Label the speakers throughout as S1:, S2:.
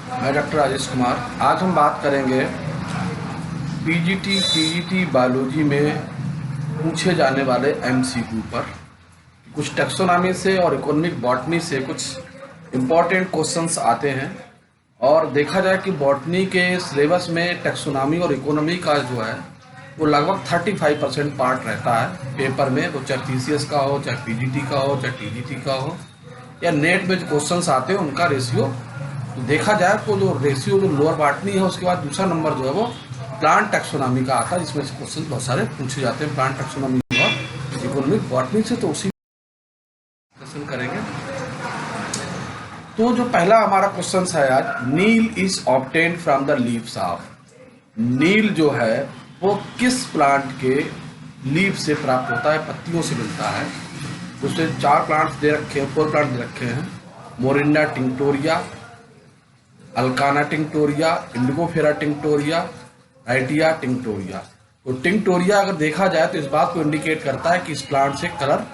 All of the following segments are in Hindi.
S1: मैं डॉक्टर राजेश कुमार। आज हम बात करेंगे पीजीटी बायोलॉजी में पूछे जाने वाले एमसीक्यू पर। कुछ टैक्सोनॉमी से और इकोनॉमिक बॉटनी से कुछ इम्पॉर्टेंट क्वेश्चंस आते हैं, और देखा जाए कि बॉटनी के सिलेबस में टैक्सोनॉमी और इकोनॉमी का जो है वो लगभग 35% पार्ट रहता है पेपर में, वो चाहे पीसीएस का हो, चाहे पीजीटी का हो, चाहे टीजीटी का हो, या नेट में जो क्वेश्चंस आते हैं उनका रेशियो। तो देखा जाए तो जो रेशियो जो लोअर बॉटनी है, उसके बाद दूसरा नंबर जो है वो प्लांट टैक्सोनॉमी का आता है, जिसमें से क्वेश्चन बहुत सारे पूछे जाते हैं प्लांट टैक्सोनॉमी और इकोनॉमिक बॉटनी से। तो उसी डिस्कशन करेंगे। तो जो पहला हमारा क्वेश्चन है आज, neel is obtained from the leaves of. नील जो है वो किस प्लांट के लीव से प्राप्त होता है, पत्तियों से मिलता है। तो उससे 4 प्लांट्स दे रखे हैं, 4 प्लांट दे रखे हैं। Morinda tinctoria, Alkanna tinctoria, Indigofera tinctoria, Wrightia tinctoria. तो टिंक्टोरिया अगर देखा जाए तो इस बात को इंडिकेट करता है कि इस प्लांट से कलर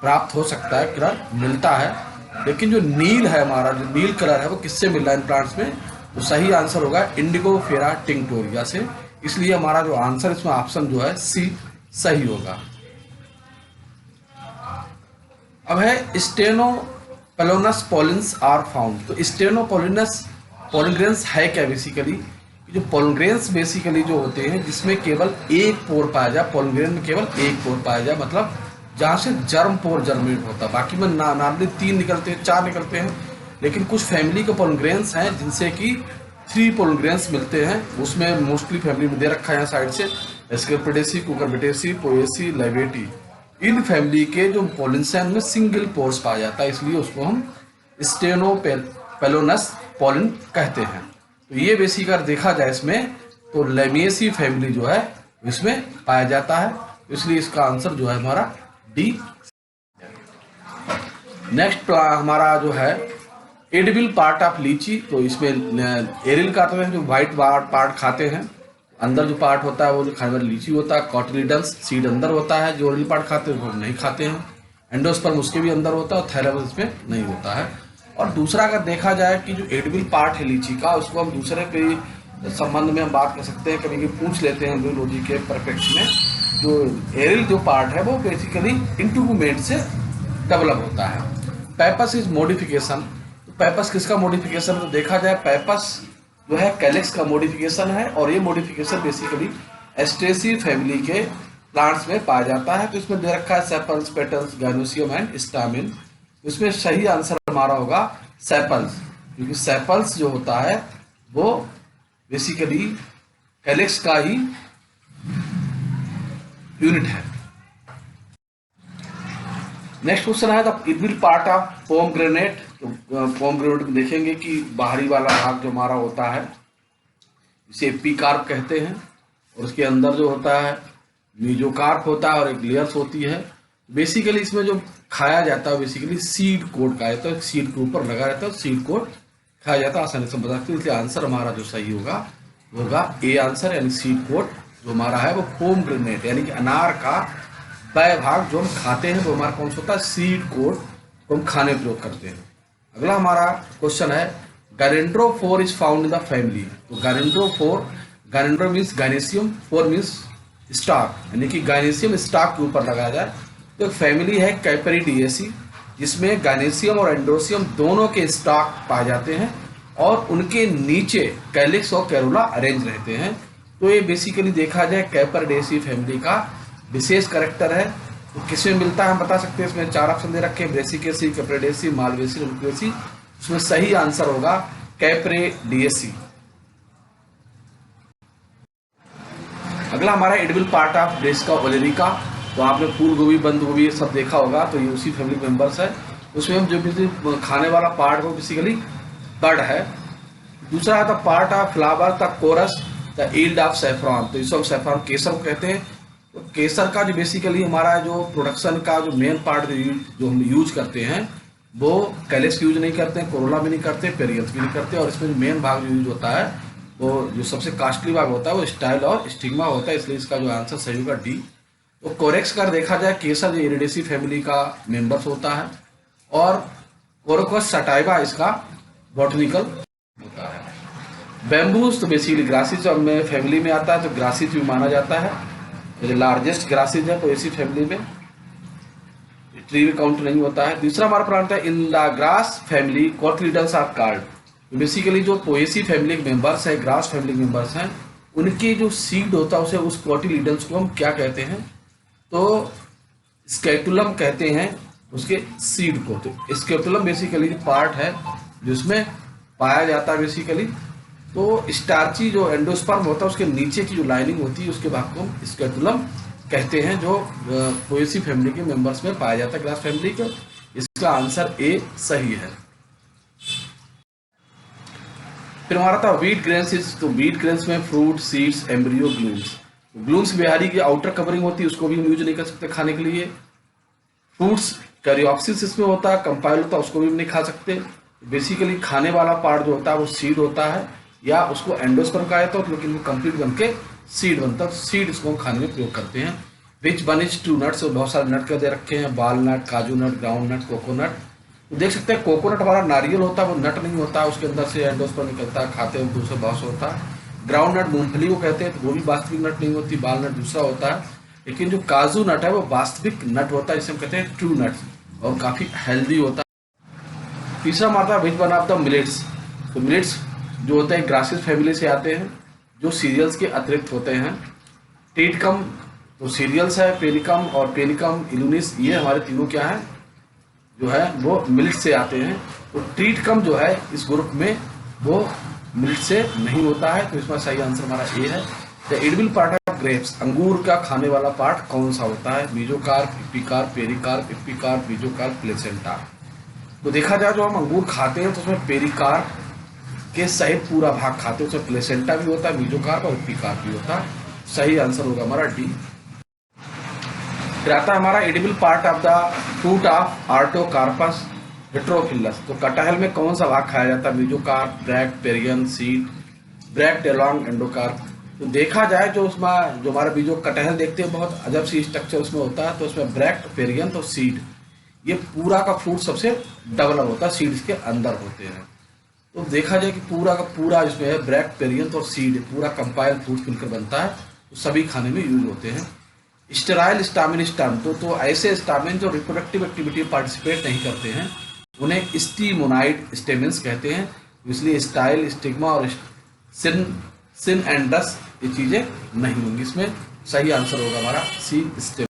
S1: प्राप्त हो सकता है, कलर मिलता है। लेकिन जो नील है हमारा, जो नील कलर है वो किससे मिल रहा है इन प्लांट्स में, तो सही आंसर होगा इंडिगोफेरा टिंक्टोरिया से। इसलिए हमारा जो आंसर इसमें ऑप्शन जो है सी सही होगा। अब है स्टेनोपोलिनस पॉलिन्स आर फाउंड। तो स्टेनोपोलिनस पॉलिनग्रेन्स है क्या बेसिकली? जो पॉलिनग्रेन्स बेसिकली जो होते हैं जिसमें केवल एक पोर पाया जाए, पॉलिनग्रेन में केवल एक पोर पाया जाए, मतलब जहाँ से जर्म पोर जर्मिनेट होता है। बाकी में नॉर्मली 3 निकलते हैं, 4 निकलते हैं, लेकिन कुछ फैमिली के पॉलिनग्रेन्स हैं जिनसे कि 3 पॉलिनग्रेन्स मिलते हैं। उसमें मोस्टली फैमिली में दे रखा है यहाँ साइड से, एस्केर्पिडेसी, कुकुरबिटेसी, पोएसी, लेवेटी। इन फैमिली के जो पॉलिन्स हैं उनमें सिंगल पोर्स पाया जाता है, इसलिए उसको हम स्टेनोपेलोनस पॉलिन कहते हैं। तो ये बेसिक अगर देखा जाए इसमें तो लेमिएसी फैमिली जो है इसमें पाया जाता है, इसलिए इसका आंसर जो है हमारा डी। नेक्स्ट हमारा जो है एडिबल पार्ट ऑफ लीची। तो इसमें एरिल का तो है जो व्हाइट पार्ट खाते हैं, अंदर जो पार्ट होता है वो जो खाने वाली लीची होता है। कॉटिलिडन्स सीड अंदर होता है, जो ओरिल पार्ट खाते हैं वो नहीं खाते हैं। एंडोस्पर्म उसके भी अंदर होता है और थैलेमस इसमें नहीं होता है। और दूसरा अगर देखा जाए कि जो एडिबल पार्ट है लीची का, उसको हम दूसरे के संबंध में हम बात कर सकते हैं, कभी पूछ लेते हैं बायोलॉजी के परफेक्ट में। जो एरिल जो पार्ट है वो बेसिकली इंटुगुमेंट से डेवलप होता है। पैपस इज मॉडिफिकेशन। तो पैपस किसका मॉडिफिकेशन? तो देखा जाए पैपस जो है कैलेक्स का मॉडिफिकेशन है, और ये मॉडिफिकेशन बेसिकली एस्टेसी फैमिली के प्लांट्स में पाया जाता है। तो इसमें दे रखा है sepals, petals, gynoecium and stamen. इसमें सही आंसर हमारा होगा सेपल्स, क्योंकि सेपल्स जो होता है वो बेसिकली कैलेक्स का ही यूनिट है। नेक्स्ट क्वेश्चन है the inbuilt part of pomegranate. तो पोमग्रेनेट में देखेंगे कि बाहरी वाला भाग जो हमारा होता है इसे एपिकार्प कहते हैं, और उसके अंदर जो होता है मीजोकार्प होता है और एक लेयर्स होती है। बेसिकली इसमें जो खाया जाता है बेसिकली सीड कोड का है, तो सीड के ऊपर लगा रहता है, सीड कोड खाया जाता है, आसानी से बता सकते हैं। इसलिए आंसर हमारा जो सही होगा वो होगा ए आंसर, यानी सीड कोड जो हमारा है वो पोमग्रेनेट यानी कि अनार का वह भाग जो हम खाते हैं वो हमारा कौन सा होता है, सीड कोड को हम खाने प्रयोग करते हैं। अगला हमारा क्वेश्चन है gynandrophore is found in the family. तो gynandrophore, gynandro means gynoecium, phore means stalk, यानी कि गायनेसियम स्टॉक के ऊपर लगाया जाए। तो एक फैमिली है कैपेरिडिएसी, जिसमें गायनेसियम और एंड्रोसियम दोनों के स्टॉक पाए जाते हैं, और उनके नीचे कैलिक्स और कैरोला अरेंज रहते हैं। तो ये बेसिकली देखा जाए कैपेरिडिएसी फैमिली का विशेष करेक्टर है। तो किसमें मिलता है हम बता सकते हैं। इसमें 4 ऑप्शन दे रखे हैं, ब्रेसिकेसी, कैप्रेडेसी, मालवेसी, नुक्लेसी। उसमें सही आंसर होगा कैप्रेडिएसी। अगला हमारा एडिबल पार्ट ऑफ ब्रेसिका ओलेरिका। तो आपने फूल गोभी, बंद गोभी सब देखा होगा, तो ये उसी फैमिली मेंबर्स है। उसमें हम जो भी खाने वाला पार्ट वो बेसिकली बर्ड है। दूसरा आता part of flower the coarse the yield of saffron. तो इसको हम सैफरॉन केसर को कहते हैं। तो केसर का जो बेसिकली हमारा जो प्रोडक्शन का जो मेन पार्ट जो हम यूज करते हैं वो कैलेक्स यूज नहीं करते हैं, कोरोला भी नहीं करते, पेरियंस भी नहीं करते। और इसमें मेन भाग जो यूज होता है वो जो सबसे कॉस्टली भाग होता है वो स्टाइल और स्टिग्मा होता है, इसलिए इसका जो आंसर सही होगा डी। तो कोरेक्स का देखा जाए केसर जो इरिडेसी फैमिली का मेंबर्स होता है, और कोरोकस सटाइवा इसका बॉटनिकल होता है। बैम्बूस तो बेसिकली ग्रासिस में फैमिली में आता है, तो ग्रासिस भी माना जाता है, जो लार्जेस्ट ग्रासिस है पोएसी फैमिली में, ट्री में काउंट नहीं होता है। दूसरा हमारा प्लांट है in the grass family cotyledons are called. Basically जो पोएसी फैमिली के मेंबर्स है, ग्रास फैमिली के मेंबर्स हैं, उनके जो सीड होता है उसे, उस कॉटिलिडन्स को हम क्या कहते हैं, तो स्केटुलम कहते हैं उसके सीड को। तो स्केटुलम बेसिकली जो पार्ट है जिसमें पाया जाता है बेसिकली, तो स्टार्ची जो एंडोस्पर्म होता है उसके नीचे की जो लाइनिंग होती है उसके भाग को हम स्केटुलम कहते हैं, जो पोएसी फैमिली के मेंबर्स में पाया जाता है, ग्रास फैमिली के। इसका आंसर ए सही है। फिर हमारा था व्हीट ग्रेन्स। तो व्हीट ग्रेन्स में fruit, seeds, embryo, glumes. Glumes Bihari की आउटर कवरिंग होती है, उसको भी यूज नहीं कर सकते खाने के लिए। फ्रूट्स कैरियोप्सिस इसमें होता है, कंपाइल होता है, उसको भी नहीं खा सकते। बेसिकली खाने वाला पार्ट जो होता है वो सीड होता है, या उसको एंडोस्पर्म कहा जाता है, लेकिन वो कंप्लीट बन के सीड बनता है। सीड इसको हम खाने में प्रयोग करते हैं। Which one is to nuts, बहुत सारे नट के दे रखे हैं, वालनट, काजू नट, ग्राउंड नट, कोकोनट। तो देख सकते हैं कोकोनट हमारा नारियल होता है, वो नट नहीं होता है, उसके अंदर से एंडोस्पर्म निकलता है, खाते हैं दूसरे बहुत से होता है। ग्राउंड नट मूंगफली को कहते हैं, तो वो भी वास्तविक नट नहीं होती, वालनट दूसरा होता है। लेकिन जो काजू नट है वो वास्तविक नट होता है, जिसे हम कहते हैं ट्रू नट, और काफी हेल्दी होता है। तीसरा हमारा था which one of the millets. तो मिलेट्स जो होते हैं ग्रासेस फैमिली से आते हैं, जो सीरियल्स के अतिरिक्त होते हैं। टेटकम तो सीरियल्स है, पेनिकम और पेनिकम इलुनिस, ये हमारे तीनों क्या है, जो है वो मिल्ट से आते हैं। तो ट्रीटकम जो है इस ग्रुप में वो मिल्ट से नहीं होता है, तो इसमें सही आंसर हमारा ए है। The edible part of grapes, अंगूर का खाने वाला पार्ट कौन सा होता है? Mesocarp, epicarp, pericarp, epicarp, mesocarp, placenta. तो देखा जाए जो हम अंगूर खाते हैं तो उसमें पेरिकार्प के सहित पूरा भाग खाते हैं, उसमें प्लेसेंटा भी होता है, मीजोकार्प और एपिकार्प भी होता है। सही आंसर होगा हमारा डी। फिर आता है हमारा edible part of the fruit of Artocarpus heterophyllus. तो कटहल में कौन सा भाग खाया जाता है? Mesocarp, bract, पेरियन, seed, bract along, endocarp. तो देखा जाए जो उसमें जो हमारा बीजो कटहल देखते हैं बहुत अजब सी स्ट्रक्चर उसमें होता है, तो उसमें ब्रैक्ट, पेरियन तो सीड, ये पूरा का फ्रूट सबसे डेवलप होता है, सीड इसके अंदर होते हैं। तो देखा जाए कि पूरा का पूरा इसमें है ब्रैक्ट, पेरियन और सीड, पूरा कंपाइल फ्रूट मिलकर बनता है, तो सभी खाने में यूज होते हैं। स्टेराइल स्टामिन स्टम, तो ऐसे स्टामिन जो रिप्रोडक्टिव एक्टिविटी में पार्टिसिपेट नहीं करते हैं उन्हें स्टीमोनाइड स्टेमिन्स कहते हैं। इसलिए स्टाइल, स्टिग्मा और सिन एंड डस ये चीजें नहीं होंगी, इसमें सही आंसर होगा हमारा सी स्टेम।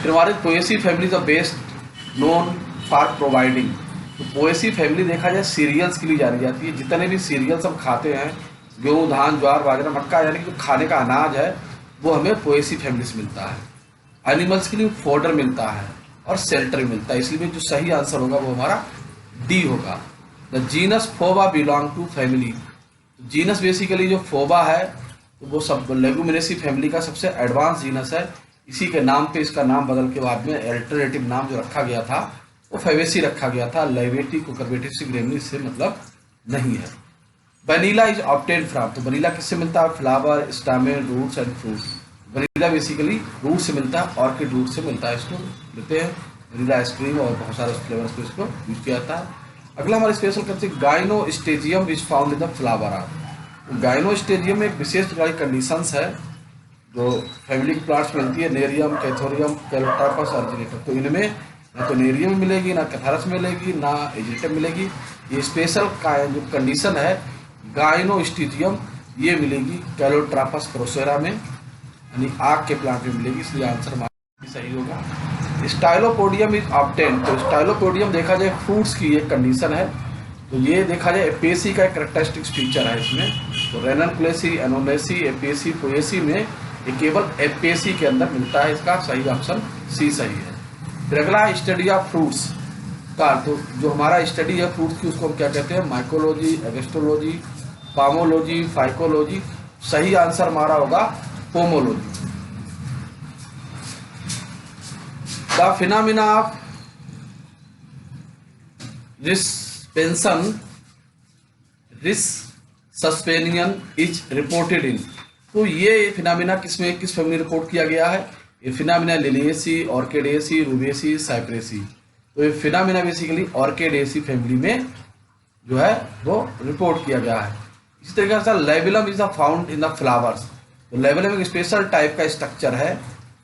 S1: फिर हमारे Poaceae family the best known for providing. तो पोएसी फैमिली देखा जाए सीरियल्स के लिए जानी जाती है। जितने भी सीरियल्स हम खाते हैं, गेहूँ, धान, ज्वार, बाजरा, मक्का, यानी कि जो खाने का अनाज है वो हमें पोएसी फैमिली से मिलता है। एनिमल्स के लिए फोडर मिलता है और शेल्टर मिलता है, इसलिए जो सही आंसर होगा वो हमारा डी होगा। The genus Phoebe belong to family. Genus basically जो फोबा है तो वो सब लेगुमिनेसी फैमिली का सबसे एडवांस जीनस है। इसी के नाम पे इसका नाम बदल के बाद में अल्टरनेटिव नाम जो रखा गया था वो फेवेसी रखा गया था। लेवेटी कुकरबेटिस ग्रेमनी से मतलब नहीं है। वनीला इज ऑब्टेन फ्रॉम, तो वनीला किससे मिलता है? Flower, stamen, roots and fruits. Vanilla basically root से मिलता है, ऑर्किड रूट से मिलता है, इसको लेते हैं वनीला आइसक्रीम और बहुत सारे फ्लेवर्स को इसको यूज किया जाता है। अगला हमारे स्पेशल करते हैं gynostegium is found in the flower art. Gynostegium में एक विशेष प्रकार की कंडीशंस है जो फैमिली की प्लांट्स मिलती है, नेरियम, कैथोरियम, कैलोटापस, अर्जिनेटम। तो इनमें ना तो नेरियम मिलेगी, ना कैथारस मिलेगी, ना एजिटेम मिलेगी। ये स्पेशल का जो कंडीशन है गाइनोस्टेजियम ये मिलेगी कैलोट्रापस प्रोसेरा में, यानी आग के प्लांट में मिलेगी, इसलिए आंसर हमारा सही होगा। स्टाइलोपोडियम इज ऑब्टेन, तो स्टाइलोपोडियम देखा जाए फ्रूट्स की एक कंडीशन है, तो ये देखा जाए एपेसी का एक कैरेक्टरिस्टिक फीचर है इसमें। तो रेननकुलेसी, एनोमेसी, एपेसी, पोएसी में ये केवल एपेसी के अंदर मिलता है, इसका सही ऑप्शन सी सही है। फिर अगला स्टडी ऑफ फ्रूट्स का, तो जो हमारा स्टडी है फ्रूट्स की उसको हम क्या कहते हैं? Mycology, agrostology, pomology, phycology. सही आंसर हमारा होगा pomology. The phenomena of resupination is reported in, तो ये फिनोमिना किस फैमिली रिपोर्ट किया गया है? ये फिनोमिना लिलिएसी, ऑर्किडेसी, रूबेसी, साइप्रेसी। तो ये फिनोमिना बेसिकली ऑर्किडेसी फैमिली में जो है वो रिपोर्ट किया गया है। इसी तरीके से labellum is found in the flowers. तो लेबिलम एक स्पेशल टाइप का स्ट्रक्चर है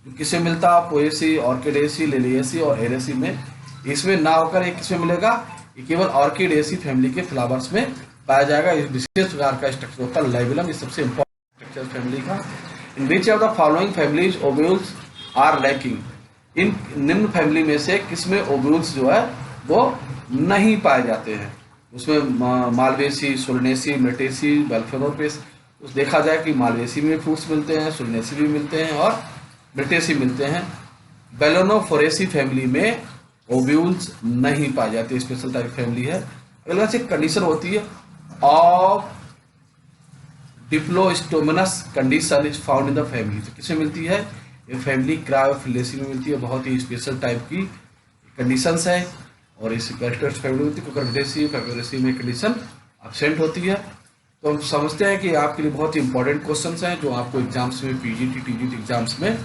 S1: जो किसे मिलता है, पोएसी, ऑर्किडेसी, लिलिएसी और एरेसी में। इसमें ना होकर एक किसमें मिलेगा, ये केवल ऑर्किडेसी फैमिली के फ्लावर्स में पाया जाएगा। इस विशेष प्रकार का स्ट्रक्चर होता है लेबिलम, इस सबसे इंपॉर्टेंट स्ट्रक्चर फैमिली का। In which of the following families ovules are lacking. इन निम्न फैमिली में से किसमें ओव्यूल्स जो है वो नहीं पाए जाते हैं। उसमें मालवेसी, सोलनेसी, मेटेसी, बेल्फेनोपेस। उस देखा जाए कि मालवेसी में फ्रूट्स मिलते हैं, सोलनेसी भी मिलते हैं और मेटेसी मिलते हैं। बेलोनोफोरेसी फैमिली में ओव्यूल्स नहीं पाए जाते, स्पेशल टाइप फैमिली है। अगला से कंडीशन होती है of diplostemonous condition is found in the family. तो किसमें मिलती है, ये फैमिली क्रायोफिलेसी में मिलती है। बहुत ही स्पेशल टाइप की कंडीशंस है और इस कैरेक्टर्स फैमिली होती है। कुकरबिटेसी, फेब्रेसी में कंडीशन एब्सेंट होती है। तो हम समझते हैं कि आपके लिए बहुत ही इंपॉर्टेंट क्वेश्चंस हैं जो आपको एग्जाम्स में, पीजीटी, टीजीटी एग्जाम्स में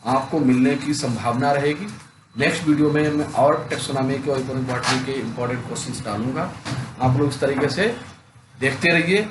S1: आपको मिलने की संभावना रहेगी। नेक्स्ट वीडियो में मैं और टेक्सोनॉमी के और बॉटनी के इंपॉर्टेंट क्वेश्चंस डालूंगा। आप लोग इस तरीके से देखते रहिए।